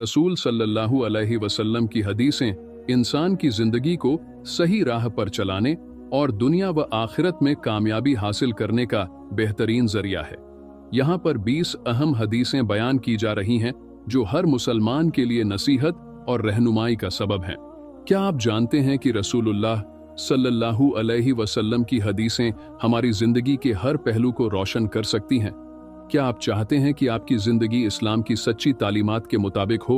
रसूल सल्लल्लाहु अलैहि वसल्लम की हदीसें इंसान की जिंदगी को सही राह पर चलाने और दुनिया व आखिरत में कामयाबी हासिल करने का बेहतरीन जरिया है। यहाँ पर 20 अहम हदीसें बयान की जा रही हैं जो हर मुसलमान के लिए नसीहत और रहनुमाई का सबब हैं। क्या आप जानते हैं कि रसूलुल्लाह सल्लल्लाहु अलैहि वसल्लम की हदीसें हमारी जिंदगी के हर पहलू को रोशन कर सकती हैं? क्या आप चाहते हैं कि आपकी जिंदगी इस्लाम की सच्ची तालीमात के मुताबिक हो?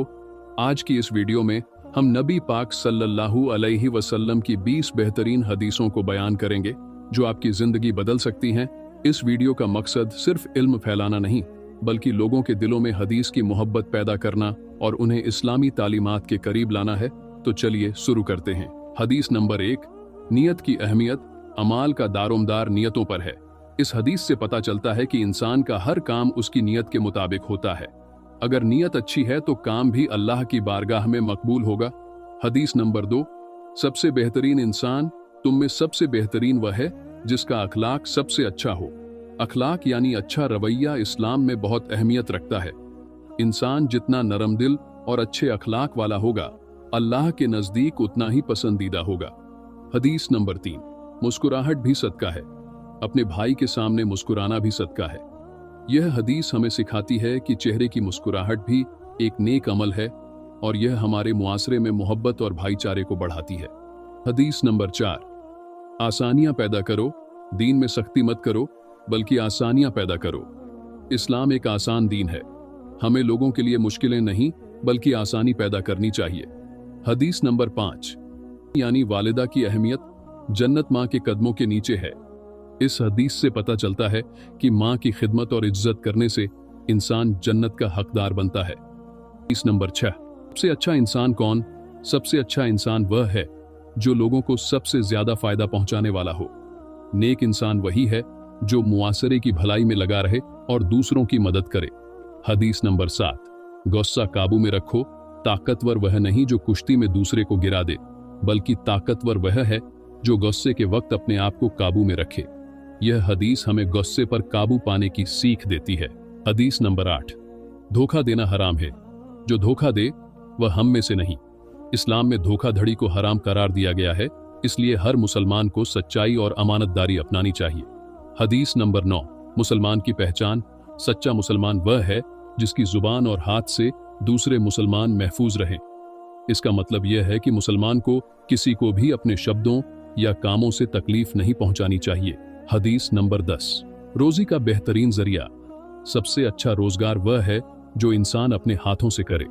आज की इस वीडियो में हम नबी पाक सल्लल्लाहु अलैहि वसल्लम की 20 बेहतरीन हदीसों को बयान करेंगे जो आपकी जिंदगी बदल सकती हैं। इस वीडियो का मकसद सिर्फ इल्म फैलाना नहीं, बल्कि लोगों के दिलों में हदीस की मोहब्बत पैदा करना और उन्हें इस्लामी तालीमात के करीब लाना है। तो चलिए शुरू करते हैं। हदीस नंबर 1, नियत की अहमियत। अमाल का दारोमदार नियतों पर है। इस हदीस से पता चलता है कि इंसान का हर काम उसकी नियत के मुताबिक होता है। अगर नियत अच्छी है तो काम भी अल्लाह की बारगाह में मकबूल होगा। हदीस नंबर 2, सबसे बेहतरीन इंसान, तुम में सबसे बेहतरीन वह है जिसका अखलाक सबसे अच्छा हो। अखलाक यानी अच्छा रवैया इस्लाम में बहुत अहमियत रखता है। इंसान जितना नरम दिल और अच्छे अखलाक वाला होगा, अल्लाह के नजदीक उतना ही पसंदीदा होगा। हदीस नंबर 3, मुस्कुराहट भी सदका है। अपने भाई के सामने मुस्कुराना भी सदका है। यह हदीस हमें सिखाती है कि चेहरे की मुस्कुराहट भी एक नेक अमल है और यह हमारे मुआसरे में मोहब्बत और भाईचारे को बढ़ाती है। हदीस नंबर 4, आसानियां पैदा करो, दीन में सख्ती मत करो बल्कि आसानियां पैदा करो। इस्लाम एक आसान दीन है। हमें लोगों के लिए मुश्किलें नहीं बल्कि आसानी पैदा करनी चाहिए। हदीस नंबर 5, यानी वालिदा की अहमियत। जन्नत माँ के कदमों के नीचे है। इस हदीस से पता चलता है कि माँ की खिदमत और इज्जत करने से इंसान जन्नत का हकदार बनता है। हदीस नंबर 6, सबसे अच्छा इंसान कौन? सबसे अच्छा इंसान वह है जो लोगों को सबसे ज्यादा फायदा पहुंचाने वाला हो। नेक इंसान वही है जो मुआसरे की भलाई में लगा रहे और दूसरों की मदद करे। हदीस नंबर 7, गुस्सा काबू में रखो। ताकतवर वह नहीं जो कुश्ती में दूसरे को गिरा दे, बल्कि ताकतवर वह है जो गुस्से के वक्त अपने आप को काबू में रखे। यह हदीस हमें गुस्से पर काबू पाने की सीख देती है। हदीस नंबर 8, धोखा देना हराम है। जो धोखा दे वह हम में से नहीं। इस्लाम में धोखाधड़ी को हराम करार दिया गया है, इसलिए हर मुसलमान को सच्चाई और अमानतदारी अपनानी चाहिए। हदीस नंबर 9, मुसलमान की पहचान। सच्चा मुसलमान वह है जिसकी जुबान और हाथ से दूसरे मुसलमान महफूज रहें। इसका मतलब यह है कि मुसलमान को किसी को भी अपने शब्दों या कामों से तकलीफ नहीं पहुंचानी चाहिए। हदीस नंबर 10, रोजी का बेहतरीन जरिया। सबसे अच्छा रोजगार वह है जो इंसान अपने हाथों से करे।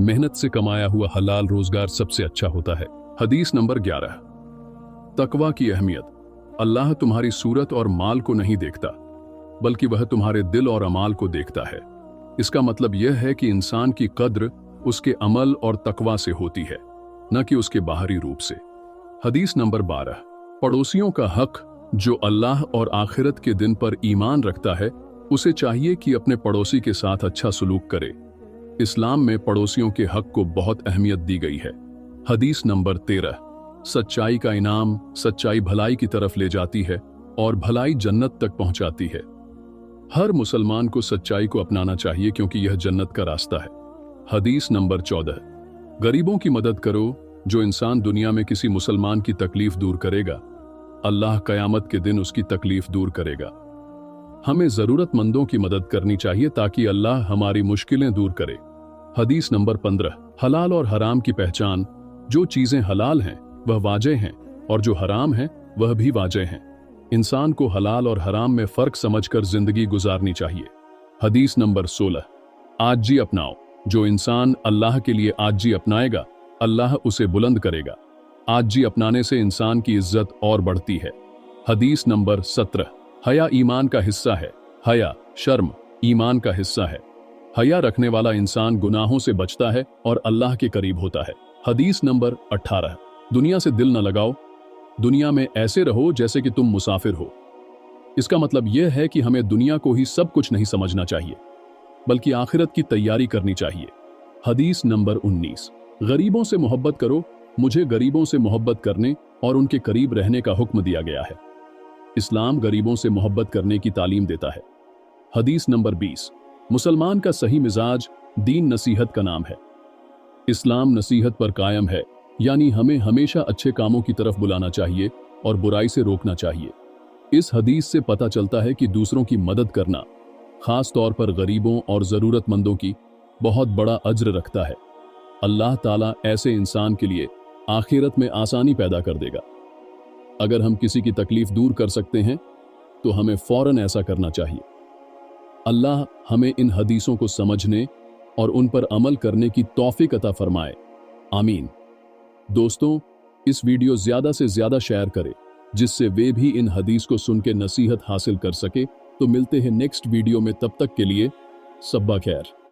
मेहनत से कमाया हुआ हलाल रोजगार सबसे अच्छा होता है। हदीस नंबर 11, तकवा की अहमियत। अल्लाह तुम्हारी सूरत और माल को नहीं देखता, बल्कि वह तुम्हारे दिल और अमाल को देखता है। इसका मतलब यह है कि इंसान की कद्र उसके अमल और तकवा से होती है, न कि उसके बाहरी रूप से। हदीस नंबर 12, पड़ोसियों का हक। जो अल्लाह और आखिरत के दिन पर ईमान रखता है उसे चाहिए कि अपने पड़ोसी के साथ अच्छा सलूक करे। इस्लाम में पड़ोसियों के हक को बहुत अहमियत दी गई है। हदीस नंबर 13, सच्चाई का इनाम। सच्चाई भलाई की तरफ ले जाती है और भलाई जन्नत तक पहुंचाती है। हर मुसलमान को सच्चाई को अपनाना चाहिए क्योंकि यह जन्नत का रास्ता है। हदीस नंबर 14, गरीबों की मदद करो। जो इंसान दुनिया में किसी मुसलमान की तकलीफ दूर करेगा, अल्लाह कयामत के दिन उसकी तकलीफ दूर करेगा। हमें जरूरतमंदों की मदद करनी चाहिए ताकि अल्लाह हमारी मुश्किलें दूर करे। हदीस नंबर 15, हलाल और हराम की पहचान। जो चीजें हलाल हैं वह वाजिब हैं और जो हराम हैं वह भी वाजिब हैं। इंसान को हलाल और हराम में फर्क समझकर जिंदगी गुजारनी चाहिए। हदीस नंबर 16, आजी अपनाओ। जो इंसान अल्लाह के लिए आजी अपनाएगा, अल्लाह उसे बुलंद करेगा। आजी अपनाने से इंसान की इज्जत और बढ़ती है। हदीस नंबर 17, हया ईमान का हिस्सा है। हया, शर्म, ईमान का हिस्सा है। हया रखने वाला इंसान गुनाहों से बचता है और अल्लाह के करीब होता है। हदीस नंबर 18, दुनिया से दिल न लगाओ। दुनिया में ऐसे रहो जैसे कि तुम मुसाफिर हो। इसका मतलब यह है कि हमें दुनिया को ही सब कुछ नहीं समझना चाहिए, बल्कि आखिरत की तैयारी करनी चाहिए। हदीस नंबर 19, गरीबों से मोहब्बत करो। मुझे गरीबों से मोहब्बत करने और उनके करीब रहने का हुक्म दिया गया है। इस्लाम गरीबों से मोहब्बत करने की तालीम देता है। हदीस नंबर 20, मुसलमान का सही मिजाज दीन नसीहत का नाम है। इस्लाम नसीहत पर कायम है, यानी हमें हमेशा अच्छे कामों की तरफ बुलाना चाहिए और बुराई से रोकना चाहिए। इस हदीस से पता चलता है कि दूसरों की मदद करना, खास तौर पर गरीबों और ज़रूरतमंदों की, बहुत बड़ा अज्र रखता है। अल्लाह ताला ऐसे इंसान के लिए आखिरत में आसानी पैदा कर देगा। अगर हम किसी की तकलीफ दूर कर सकते हैं तो हमें फौरन ऐसा करना चाहिए। अल्लाह हमें इन हदीसों को समझने और उन पर अमल करने की तौफीक अता फरमाए। आमीन। दोस्तों, इस वीडियो ज़्यादा से ज़्यादा शेयर करें, जिससे वे भी इन हदीस को सुन के नसीहत हासिल कर सके। तो मिलते हैं नेक्स्ट वीडियो में, तब तक के लिए सब्बा खैर।